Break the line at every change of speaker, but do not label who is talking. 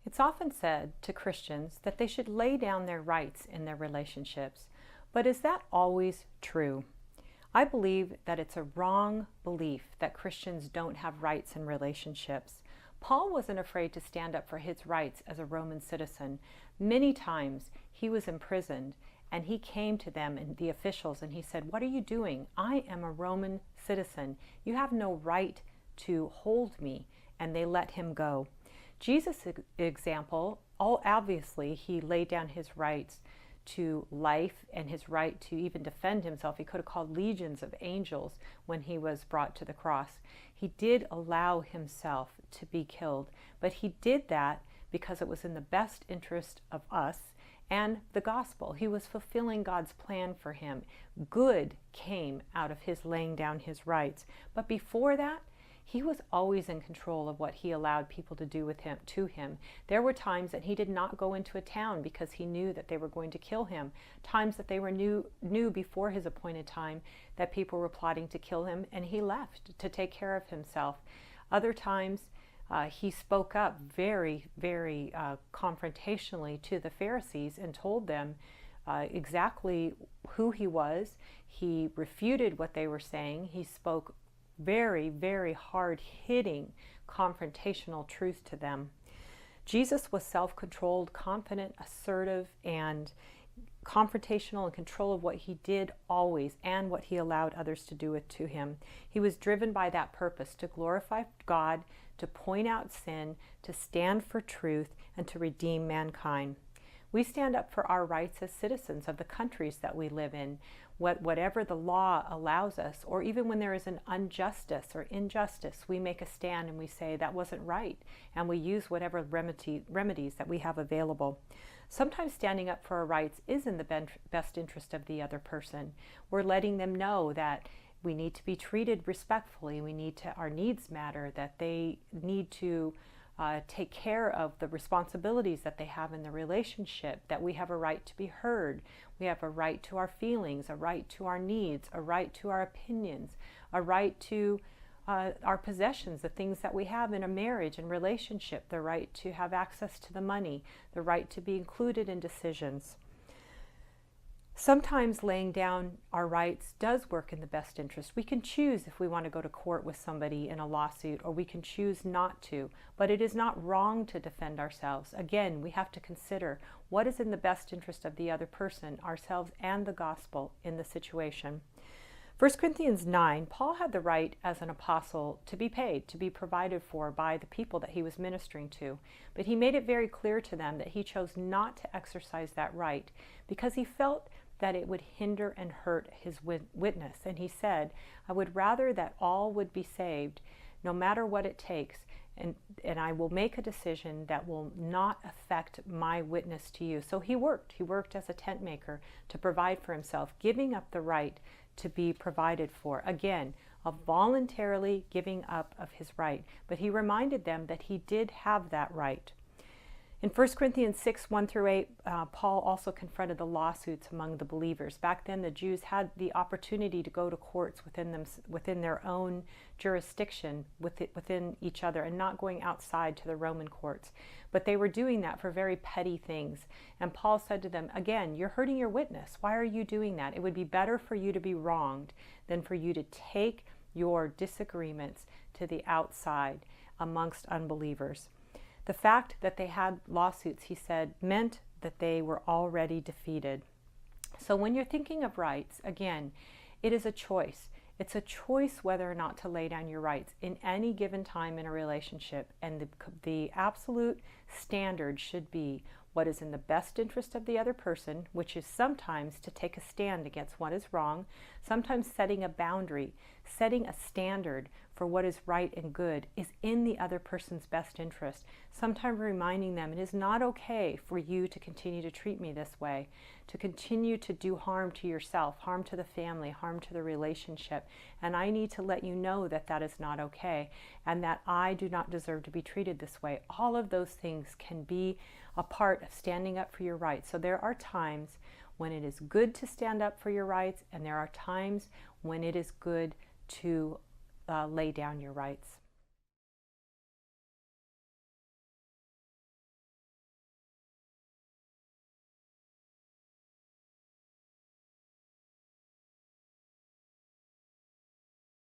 It's often said to Christians that they should lay down their rights in their relationships, but is that always true? I believe that it's a wrong belief that Christians don't have rights in relationships. Paul wasn't afraid to stand up for his rights as a Roman citizen. Many times he was imprisoned and he came to them and the officials and he said, "What are you doing? I am a Roman citizen. You have no right to hold me." And they let him go. Jesus' example, obviously, he laid down his rights to life and his right to even defend himself. He could have called legions of angels when he was brought to the cross. He did allow himself to be killed, but he did that because it was in the best interest of us and the gospel. He was fulfilling God's plan for him. Good came out of his laying down his rights. But before that, he was always in control of what he allowed people to do with him, to him. There were times that he did not go into a town because he knew that they were going to kill him. Times that they knew before his appointed time that people were plotting to kill him, and he left to take care of himself. Other times, he spoke up very, very confrontationally to the Pharisees and told them exactly who he was. He refuted what they were saying. He spoke very, very hard-hitting, confrontational truth to them. Jesus was self-controlled, confident, assertive, and confrontational and control of what he did always and what he allowed others to do it to him. He was driven by that purpose to glorify God, to point out sin, to stand for truth, and to redeem mankind. We stand up for our rights as citizens of the countries that we live in, whatever the law allows us, or even when there is an injustice or injustice, we make a stand and we say that wasn't right, and we use whatever remedies that we have available. Sometimes standing up for our rights is in the best interest of the other person. We're letting them know that we need to be treated respectfully, our needs matter, that they need to take care of the responsibilities that they have in the relationship, that we have a right to be heard, we have a right to our feelings, a right to our needs, a right to our opinions, a right to our possessions, the things that we have in a marriage and relationship, the right to have access to the money, the right to be included in decisions. Sometimes laying down our rights does work in the best interest. We can choose if we want to go to court with somebody in a lawsuit, or we can choose not to. But it is not wrong to defend ourselves. Again, we have to consider what is in the best interest of the other person, ourselves and the gospel in the situation. 1 Corinthians 9, Paul had the right as an apostle to be paid, to be provided for by the people that he was ministering to. But he made it very clear to them that he chose not to exercise that right because he felt that it would hinder and hurt his witness. And he said, "I would rather that all would be saved, no matter what it takes, and I will make a decision that will not affect my witness to you." So he worked as a tent maker to provide for himself, giving up the right to be provided for. Again, of voluntarily giving up of his right. But he reminded them that he did have that right. In 1 Corinthians 6, 1-8, Paul also confronted the lawsuits among the believers. Back then, the Jews had the opportunity to go to courts within their own jurisdiction, within each other, and not going outside to the Roman courts. But they were doing that for very petty things. And Paul said to them, again, "You're hurting your witness. Why are you doing that? It would be better for you to be wronged than for you to take your disagreements to the outside amongst unbelievers." The fact that they had lawsuits, he said, meant that they were already defeated. So when you're thinking of rights, again, it is a choice. It's a choice whether or not to lay down your rights in any given time in a relationship. And the absolute standard should be what is in the best interest of the other person, which is sometimes to take a stand against what is wrong, sometimes setting a boundary, setting a standard for what is right and good is in the other person's best interest. Sometimes reminding them it is not okay for you to continue to treat me this way, to continue to do harm to yourself, harm to the family, harm to the relationship. And I need to let you know that that is not okay and that I do not deserve to be treated this way. All of those things can be a part of standing up for your rights. So there are times when it is good to stand up for your rights, and there are times when it is good to lay down your rights.